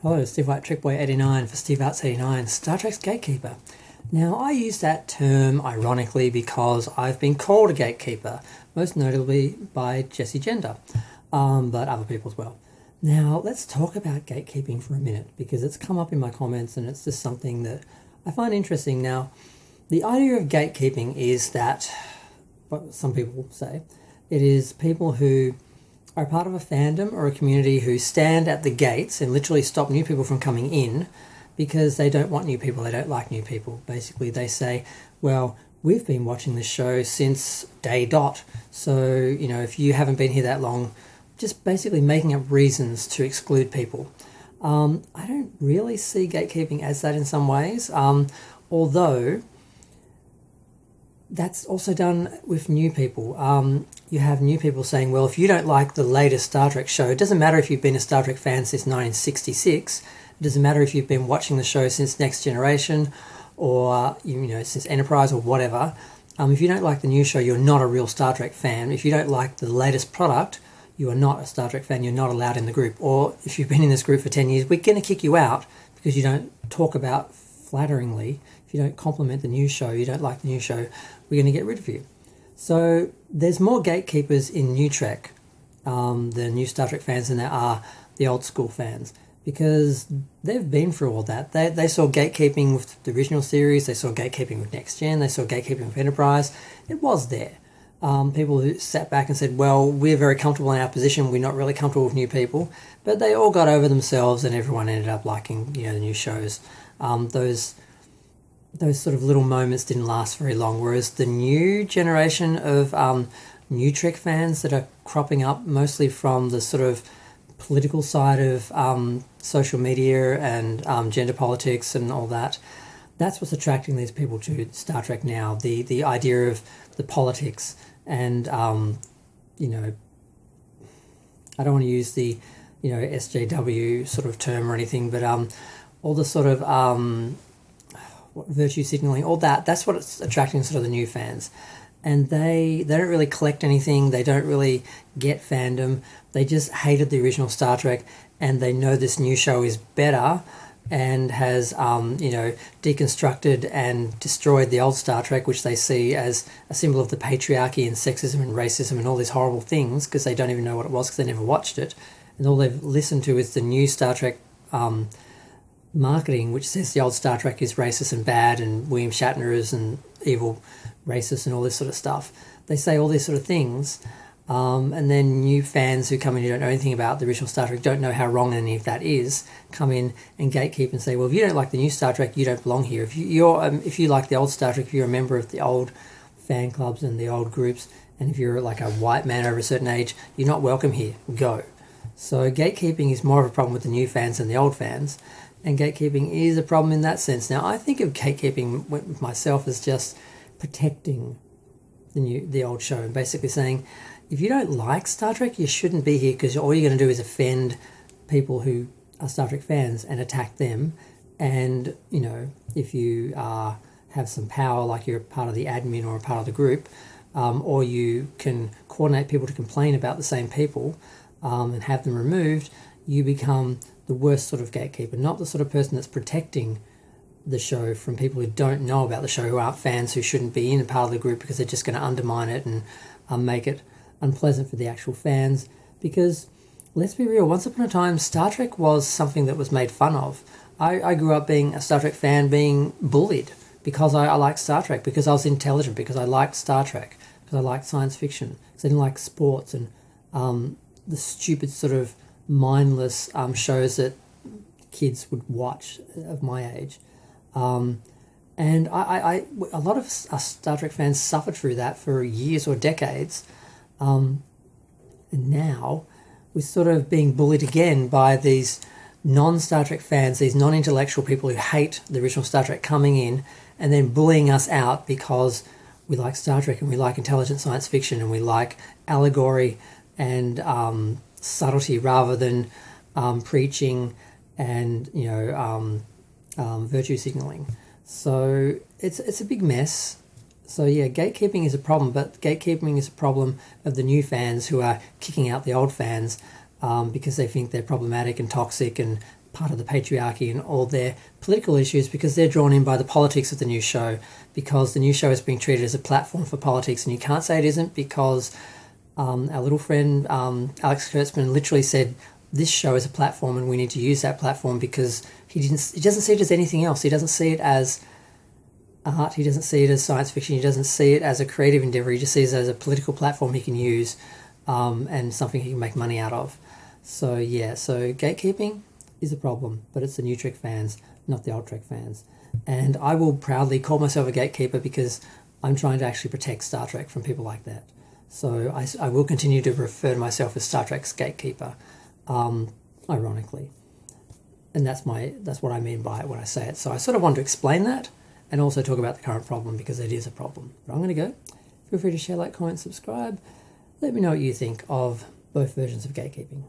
Hello, Steve White, Trickboy89 for Steve Arts 89, Star Trek's Gatekeeper. Now, I use that term ironically because I've been called a gatekeeper, most notably by Jesse Gender, but other people as well. Now, let's talk about gatekeeping for a minute because it's come up in my comments and it's just something that I find interesting. Now, the idea of gatekeeping is that, what some people say, it is people who are part of a fandom or a community who stand at the gates and literally stop new people from coming in because they don't want new people, they don't like new people. Basically, they say, well, we've been watching this show since day dot, so, if you haven't been here that long, just basically making up reasons to exclude people. I don't really see gatekeeping as that in some ways, although that's also done with new people. You have new people saying, well, if you don't like the latest Star Trek show, it doesn't matter if you've been a Star Trek fan since 1966, it doesn't matter if you've been watching the show since Next Generation or, since Enterprise or whatever. If you don't like the new show, you're not a real Star Trek fan. If you don't like the latest product, you are not a Star Trek fan, you're not allowed in the group. Or if you've been in this group for 10 years, we're going to kick you out because you don't talk about flatteringly. If you don't compliment the new show, you don't like the new show, we're going to get rid of you. So there's more gatekeepers in New Trek, the new Star Trek fans, than there are the old school fans, because they've been through all that. They saw gatekeeping with the original series, they saw gatekeeping with Next Gen, they saw gatekeeping with Enterprise. It was there. People who sat back and said, well, we're very comfortable in our position, we're not really comfortable with new people, but they all got over themselves and everyone ended up liking the new shows. Those sort of little moments didn't last very long, whereas the new generation of New Trek fans that are cropping up mostly from the sort of political side of social media and gender politics and all that, that's what's attracting these people to Star Trek now, the idea of the politics and, I don't want to use the, SJW sort of term or anything, but all the sort of virtue signaling, all that's what it's attracting sort of the new fans. And they don't really collect anything, they don't really get fandom, they just hated the original Star Trek and they know this new show is better and has deconstructed and destroyed the old Star Trek, which they see as a symbol of the patriarchy and sexism and racism and all these horrible things because they don't even know what it was because they never watched it, and all they've listened to is the new Star Trek marketing, which says the old Star Trek is racist and bad and William Shatner is an evil racist and all this sort of stuff. They say all these sort of things, and then new fans who come in who don't know anything about the original Star Trek, don't know how wrong any of that is, come in and gatekeep and say, well, if you don't like the new Star Trek, you don't belong here. If you like the old Star Trek, if you're a member of the old fan clubs and the old groups, and if you're like a white man over a certain age, you're not welcome here. Go. So gatekeeping is more of a problem with the new fans than the old fans. And gatekeeping is a problem in that sense. Now, I think of gatekeeping with myself as just protecting the old show and basically saying, if you don't like Star Trek, you shouldn't be here because all you're going to do is offend people who are Star Trek fans and attack them. And, if you have some power, like you're a part of the admin or a part of the group, or you can coordinate people to complain about the same people and have them removed, you become the worst sort of gatekeeper, not the sort of person that's protecting the show from people who don't know about the show, who aren't fans, who shouldn't be in a part of the group because they're just going to undermine it and make it unpleasant for the actual fans. Because, let's be real, once upon a time, Star Trek was something that was made fun of. I grew up being a Star Trek fan, being bullied because I liked Star Trek, because I was intelligent, because I liked Star Trek, because I liked science fiction, because I didn't like sports and the stupid sort of mindless shows that kids would watch of my age. And a lot of us Star Trek fans suffered through that for years or decades. And now we're sort of being bullied again by these non-Star Trek fans, these non-intellectual people who hate the original Star Trek coming in and then bullying us out because we like Star Trek and we like intelligent science fiction and we like allegory and subtlety rather than preaching and virtue signaling. So it's a big mess. So yeah, gatekeeping is a problem, but gatekeeping is a problem of the new fans who are kicking out the old fans because they think they're problematic and toxic and part of the patriarchy and all their political issues because they're drawn in by the politics of the new show, because the new show is being treated as a platform for politics, and you can't say it isn't because our little friend Alex Kurtzman literally said this show is a platform and we need to use that platform because he doesn't see it as anything else. He doesn't see it as art, he doesn't see it as science fiction, he doesn't see it as a creative endeavour, he just sees it as a political platform he can use and something he can make money out of. So yeah, so gatekeeping is a problem, but it's the new Trek fans, not the old Trek fans. And I will proudly call myself a gatekeeper because I'm trying to actually protect Star Trek from people like that. So I will continue to refer to myself as Star Trek's gatekeeper, ironically. And that's what I mean by it when I say it. So I sort of want to explain that and also talk about the current problem because it is a problem. But I'm going to go. Feel free to share, like, comment, subscribe. Let me know what you think of both versions of gatekeeping.